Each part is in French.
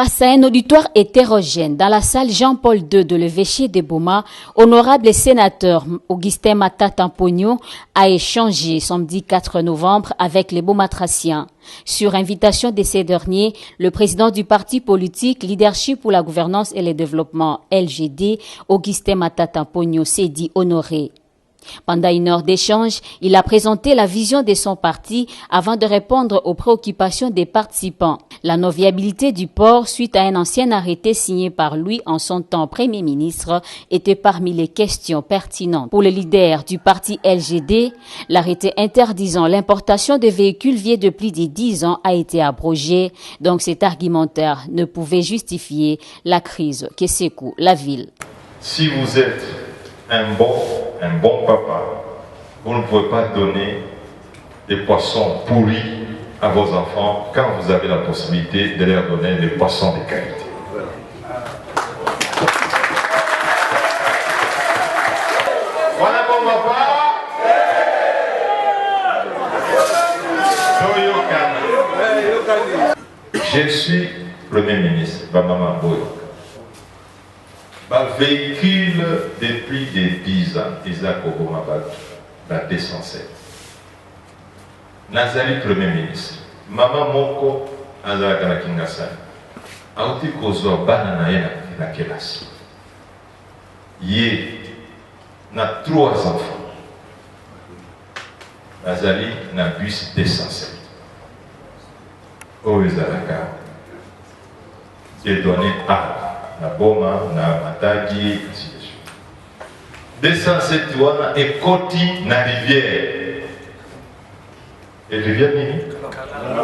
Face à un auditoire hétérogène dans la salle Jean-Paul II de l'évêché de Boma, honorable sénateur Augustin Matata-Mpogno a échangé samedi 4 novembre avec les Bomatraciens. Sur invitation de ces derniers, le président du parti politique Leadership pour la gouvernance et le développement LGD, Augustin Matata-Mpogno, s'est dit honoré. Pendant une heure d'échange, il a présenté la vision de son parti avant de répondre aux préoccupations des participants. La non-viabilité du port suite à un ancien arrêté signé par lui en son temps Premier ministre était parmi les questions pertinentes. Pour le leader du parti LGD, l'arrêté interdisant l'importation de véhicules vieux de plus de 10 ans a été abrogé, donc cet argumentaire ne pouvait justifier la crise que secoue la ville. Si vous êtes un bon papa, vous ne pouvez pas donner des poissons pourris à vos enfants quand vous avez la possibilité de leur donner des poissons de qualité. Voilà mon papa. Je suis Premier ministre, Bamama Boyo. Le véhicule depuis des 10 ans, Isaac Obomabad, la 207. Nazali Premier ministre, Maman Moko, Azara Kanakingasan, Aouti Kozo, Bananaye na Kelasi. Yé, na 3 enfants. Nazali na bus 207. Oezalaka, j'ai donné à na Boma, na Matadi, ainsi de suite. 207 wana ekoti na rivière. Et rivière nini?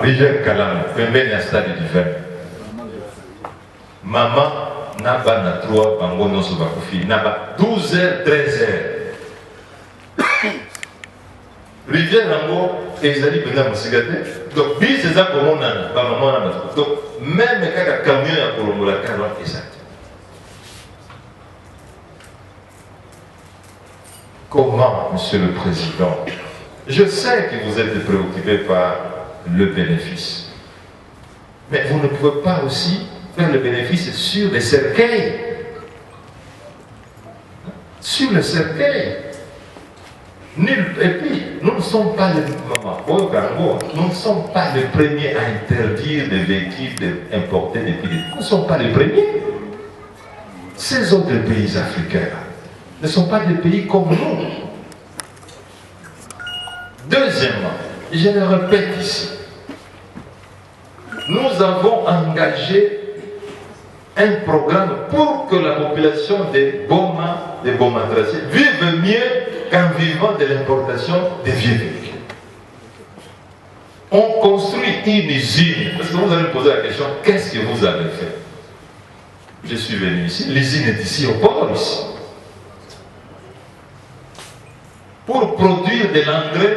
Rivière Kalama, pembeni ya stade d'hiver. Maman na ba na 3 bango nyonso bakufi na ba 12h 13h. Rivière yango ezali penza mosika te. Donc bis eza komona ba maman na ba. Donc même kaka camion ya kolongola kala ezali. Comment, Monsieur le Président? Je sais que vous êtes préoccupé par le bénéfice. Mais vous ne pouvez pas aussi faire le bénéfice sur les cercueils. Sur le cercueil. Et puis, nous ne sommes pas les premiers à interdire des véhicules importés depuis des... Nous ne sommes pas les premiers. Ces autres pays africains ne sont pas des pays comme nous. Deuxièmement, je le répète ici, nous avons engagé un programme pour que la population des Boma, des Bomatraciens, vive mieux qu'en vivant de l'importation des vieux véhicules. On construit une usine, parce que vous allez me poser la question, qu'est-ce que vous avez fait? Je suis venu ici, l'usine est ici au port, ici. Pour produire de l'engrais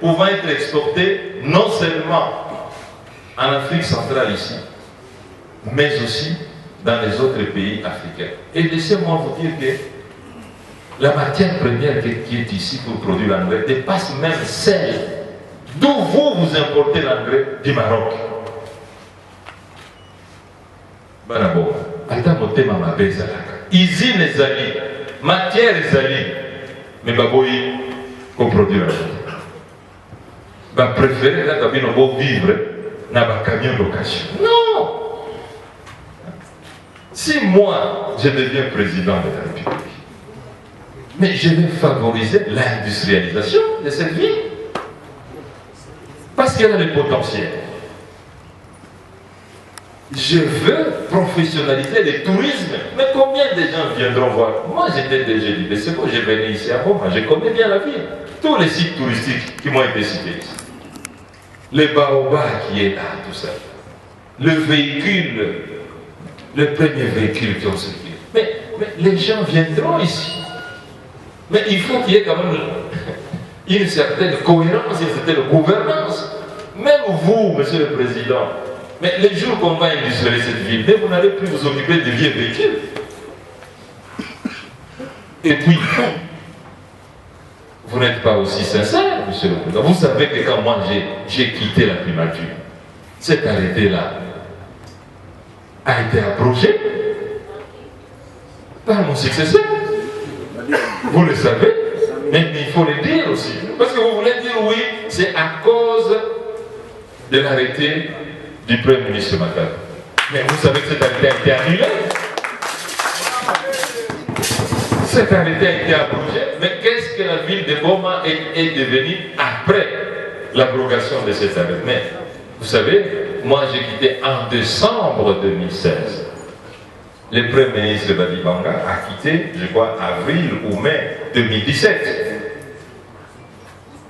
pouvant être exporté non seulement en Afrique centrale ici, mais aussi dans les autres pays africains. Et laissez-moi vous dire que la matière première qui est ici pour produire l'engrais dépasse même celle d'où vous importez l'engrais du Maroc. Banabo, alta motema mabeza laka. Usine ezali, matière ezali, mais baboyi qu'on produit la préférer la cabine au vivre dans un camion location. Non! Si moi je deviens président de la République, mais je vais favoriser l'industrialisation de cette ville. Parce qu'elle a le potentiel. Je veux professionnaliser le tourisme. Mais combien de gens viendront voir? Moi j'étais déjà dit, mais c'est bon, je venais ici à Boma, je connais bien la ville. Tous les sites touristiques qui m'ont été cités ici. Les baobabs qui est là, tout ça. Le véhicule, le premier véhicule qui ont circulé. Mais les gens viendront ici. Mais il faut qu'il y ait quand même une certaine cohérence, une certaine gouvernance. Même vous, Monsieur le Président, mais les jours qu'on va industrialiser cette ville, mais vous n'allez plus vous occuper des vieux véhicules. Et puis, vous n'êtes pas aussi sincère, Monsieur le Président. Vous savez que quand moi j'ai quitté la primature, cet arrêté-là a été abrogé par mon successeur. Vous le savez, mais il faut le dire aussi. Parce que vous voulez dire oui, c'est à cause de l'arrêté du Premier ministre Matata. Mais vous savez que cet arrêté a été annulé. Cet arrêté a été abrogé. Mais qu'est-ce que la ville de Boma est devenue après l'abrogation de cet arrêté? Mais vous savez, moi j'ai quitté en décembre 2016. Le Premier ministre Badibanga a quitté, je crois, avril ou mai 2017.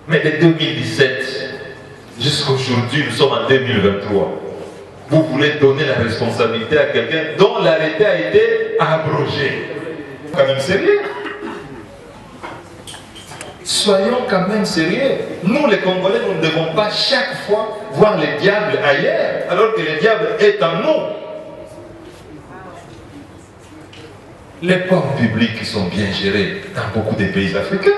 Mais de 2017 jusqu'à aujourd'hui, nous sommes en 2023. Vous voulez donner la responsabilité à quelqu'un dont l'arrêté a été abrogé. Quand même sérieux. Soyons quand même sérieux. Nous, les Congolais, nous ne devons pas chaque fois voir le diable ailleurs, alors que le diable est en nous. Les ports publics sont bien gérés dans beaucoup de pays africains.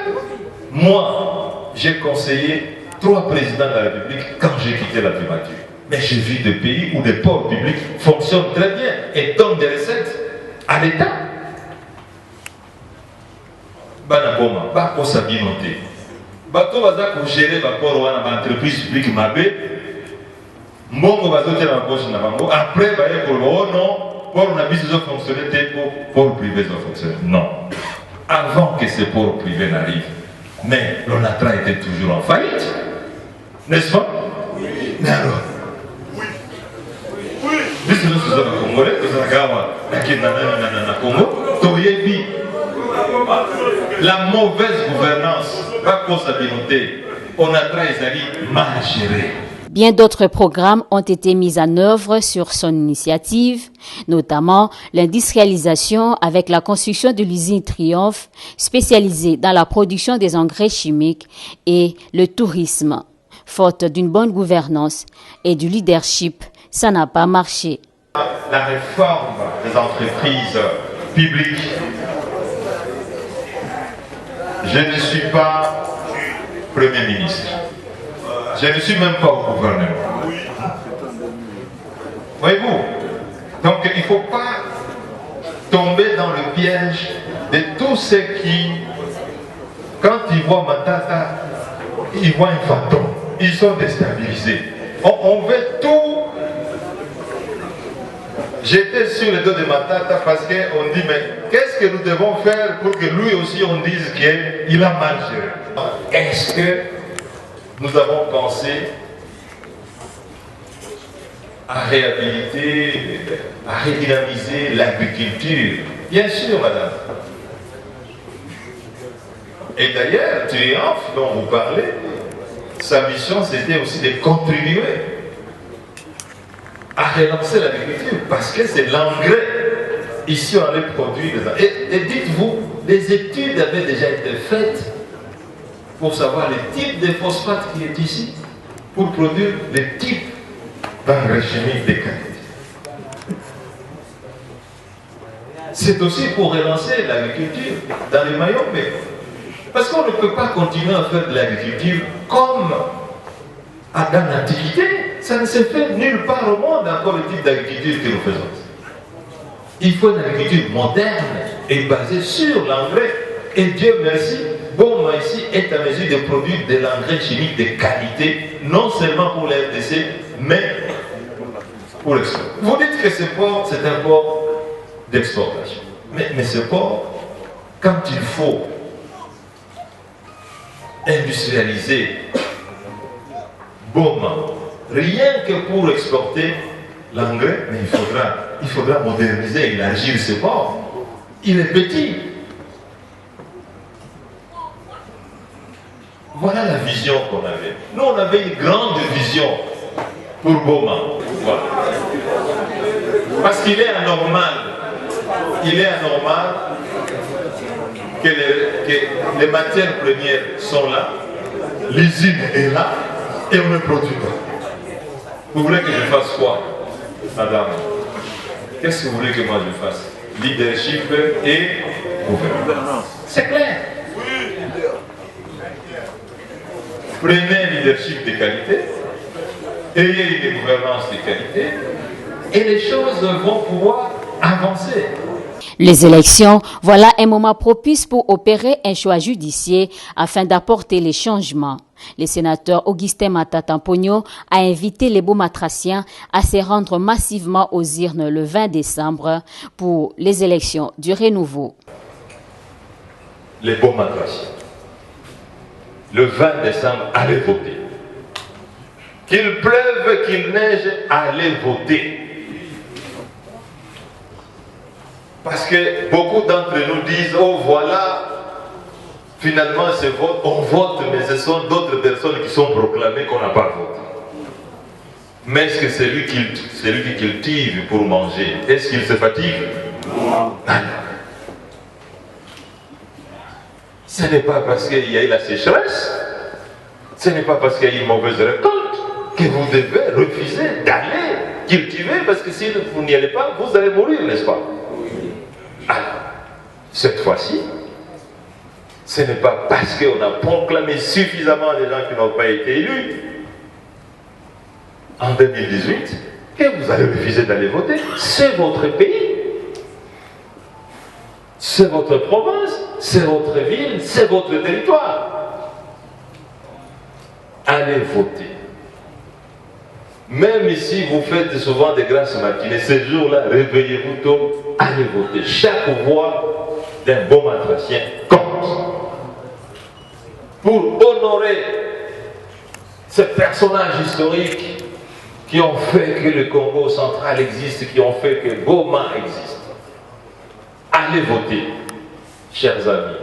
Moi, j'ai conseillé 3 présidents de la République quand j'ai quitté la primature. Mais j'ai vu des pays où les ports publics fonctionnent très bien et donnent des recettes à l'État. Banaboma, Bako Sabinote. Bato baza ko gérer ba port wana ba entreprise publique mabe. Mbongo bazo tela na poche na bango. Après ba ye ko non, port na biso zo fonctionner port privé zo fonctionner. Non. Avant que ces ports privés n'arrivent. Mais l'ONATRA était toujours en faillite. N'est-ce pas? Oui. Mais alors, puisque nous sommes Congolais, nous sommes Congo, Toyebi, la mauvaise gouvernance, pas qu'on s'habille, on a très mal géré. Bien d'autres programmes ont été mis en œuvre sur son initiative, notamment l'industrialisation avec la construction de l'usine Triomphe, spécialisée dans la production des engrais chimiques, et le tourisme. Faute d'une bonne gouvernance et du leadership, ça n'a pas marché. La réforme des entreprises publiques. Je ne suis pas Premier ministre. Je ne suis même pas au gouvernement. Voyez-vous? Donc il ne faut pas tomber dans le piège de tous ceux qui, quand ils voient Matata, ils voient un fantôme. Ils sont déstabilisés. On veut tout. J'étais sur le dos de Matata parce qu'on dit, mais qu'est-ce que nous devons faire pour que lui aussi on dise qu'il a mal géré? Est-ce que nous avons pensé à réhabiliter, à redynamiser l'agriculture? Bien sûr, madame. Et d'ailleurs, Triomphe, dont vous parlez, sa mission c'était aussi de contribuer à relancer l'agriculture, parce que c'est l'engrais. Ici, on allait produire des engrais. Et dites-vous, des études avaient déjà été faites pour savoir le type de phosphate qui est ici, pour produire le type d'engrais chimique de qualité. C'est aussi pour relancer l'agriculture dans les Mayombe. Parce qu'on ne peut pas continuer à faire de l'agriculture comme dans l'Antiquité. Ça ne se fait nulle part au monde encore le type d'agriculture que nous faisons. Il faut une agriculture moderne et basée sur l'engrais. Et Dieu merci, Boma ici est à mesure de produire de l'engrais chimique de qualité, non seulement pour la RDC, mais pour l'export. Vous dites que ce port, c'est un port d'exportation. Mais ce port, quand il faut industrialiser Boma, rien que pour exporter l'engrais, mais il faudra moderniser, élargir ce port. Il est petit. Voilà la vision qu'on avait. Nous, on avait une grande vision pour Boma. Voilà. Parce qu'il est anormal. Il est anormal que les matières premières sont là, l'usine est là, et on ne produit pas. Vous voulez que je fasse quoi, madame? Qu'est-ce que vous voulez que moi je fasse? Leadership et gouvernance. C'est clair. Prenez un leadership de qualité, ayez une gouvernance de qualité, et les choses vont pouvoir avancer. Les élections, voilà un moment propice pour opérer un choix judiciaire afin d'apporter les changements. Le sénateur Augustin Matata Ampogno a invité les Beaumatraciens à se rendre massivement aux urnes le 20 décembre pour les élections du renouveau. Les Beaumatraciens, le 20 décembre, allez voter. Qu'il pleuve, qu'il neige, allez voter. Parce que beaucoup d'entre nous disent, oh voilà, finalement ce vote, on vote, mais ce sont d'autres personnes qui sont proclamées qu'on n'a pas voté. Mais est-ce que c'est lui qui cultive pour manger, est-ce qu'il se fatigue? Non. Ce n'est pas parce qu'il y a eu la sécheresse, ce n'est pas parce qu'il y a eu une mauvaise récolte que vous devez refuser d'aller cultiver, parce que si vous n'y allez pas, vous allez mourir, n'est-ce pas? Alors, cette fois-ci, ce n'est pas parce qu'on a proclamé suffisamment de gens qui n'ont pas été élus en 2018 que vous allez refuser d'aller voter. C'est votre pays, c'est votre province, c'est votre ville, c'est votre territoire. Allez voter. Même si vous faites souvent des grasses matinées, ce jour-là, réveillez-vous tôt, allez voter. Chaque voix d'un Beaumatracien compte. Pour honorer ces personnages historiques qui ont fait que le Congo central existe, qui ont fait que Boma existe. Allez voter, chers amis,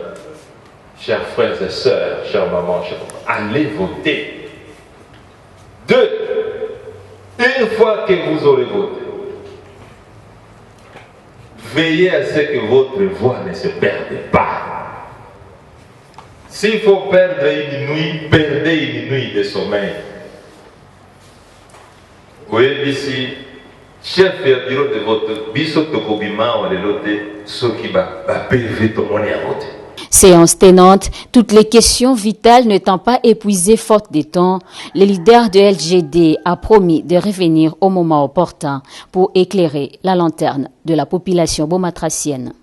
chers frères et sœurs, chères mamans, chers papas. Allez voter. 2. Une fois que vous aurez voté, veillez à ce que votre voix ne se perde pas. S'il faut perdre une nuit, perdez une nuit de sommeil. Vous voyez ici, chef et bureau de vote, biso tokobima ou les lotés, ceux qui va PV tout le monde à voter. Séance tenante, toutes les questions vitales n'étant pas épuisées faute de temps, le leader de LGD a promis de revenir au moment opportun pour éclairer la lanterne de la population beaumatracienne.